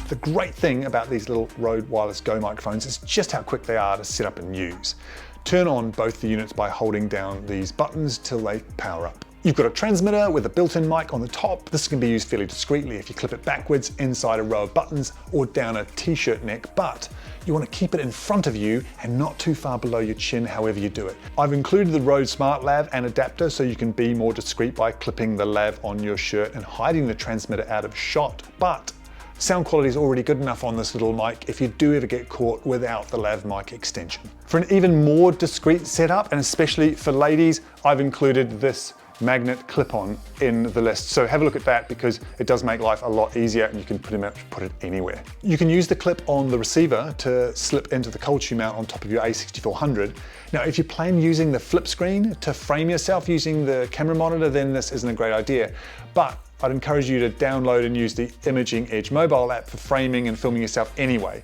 The great thing about these little Rode Wireless Go microphones is just how quick they are to set up and use. Turn on both the units by holding down these buttons till they power up. You've got a transmitter with a built-in mic on the top. This can be used fairly discreetly if you clip it backwards inside a row of buttons or down a t-shirt neck, but you want to keep it in front of you and not too far below your chin however you do it. I've included the Rode Smart Lav and adapter so you can be more discreet by clipping the lav on your shirt and hiding the transmitter out of shot, but sound quality is already good enough on this little mic if you do ever get caught without the lav mic extension. For an even more discreet setup, and especially for ladies, I've included this magnet clip-on in the list. So have a look at that because it does make life a lot easier and you can pretty much put it anywhere. You can use the clip on the receiver to slip into the cold shoe mount on top of your A6400. Now, if you plan using the flip screen to frame yourself using the camera monitor, then this isn't a great idea. But I'd encourage you to download and use the Imaging Edge mobile app for framing and filming yourself anyway.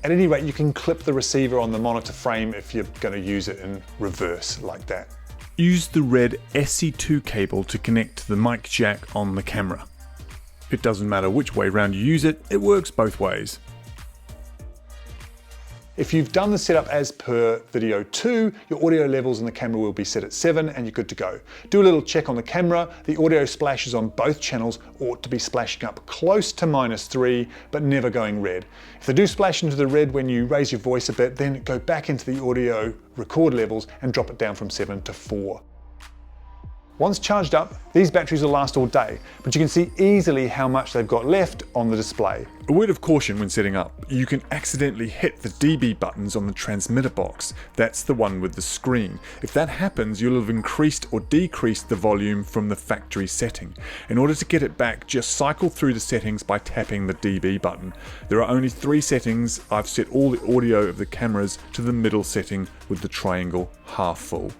At any rate, you can clip the receiver on the monitor frame if you're going to use it in reverse like that. Use the red SC2 cable to connect to the mic jack on the camera. It doesn't matter which way round you use it, it works both ways. If you've done the setup as per video 2, your audio levels in the camera will be set at 7 and you're good to go. Do a little check on the camera. The audio splashes on both channels ought to be splashing up close to -3, but never going red. If they do splash into the red when you raise your voice a bit, then go back into the audio record levels and drop it down from 7 to 4. Once charged up, these batteries will last all day, but you can see easily how much they've got left on the display. A word of caution when setting up, you can accidentally hit the DB buttons on the transmitter box. That's the one with the screen. If that happens, you'll have increased or decreased the volume from the factory setting. In order to get it back, just cycle through the settings by tapping the DB button. There are only 3 settings. I've set all the audio of the cameras to the middle setting with the triangle half full.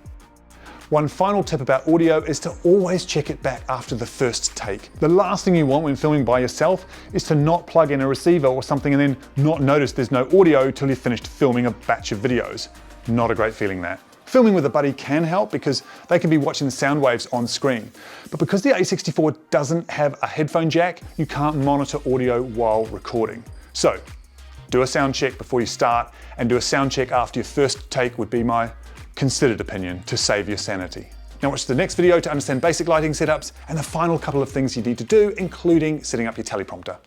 One final tip about audio is to always check it back after the first take. The last thing you want when filming by yourself is to not plug in a receiver or something and then not notice there's no audio till you've finished filming a batch of videos. Not a great feeling, that. Filming with a buddy can help because they can be watching the sound waves on screen. But because the A64 doesn't have a headphone jack, you can't monitor audio while recording. So do a sound check before you start and do a sound check after your first take would be my considered opinion to save your sanity. Now watch the next video to understand basic lighting setups and the final couple of things you need to do, including setting up your teleprompter.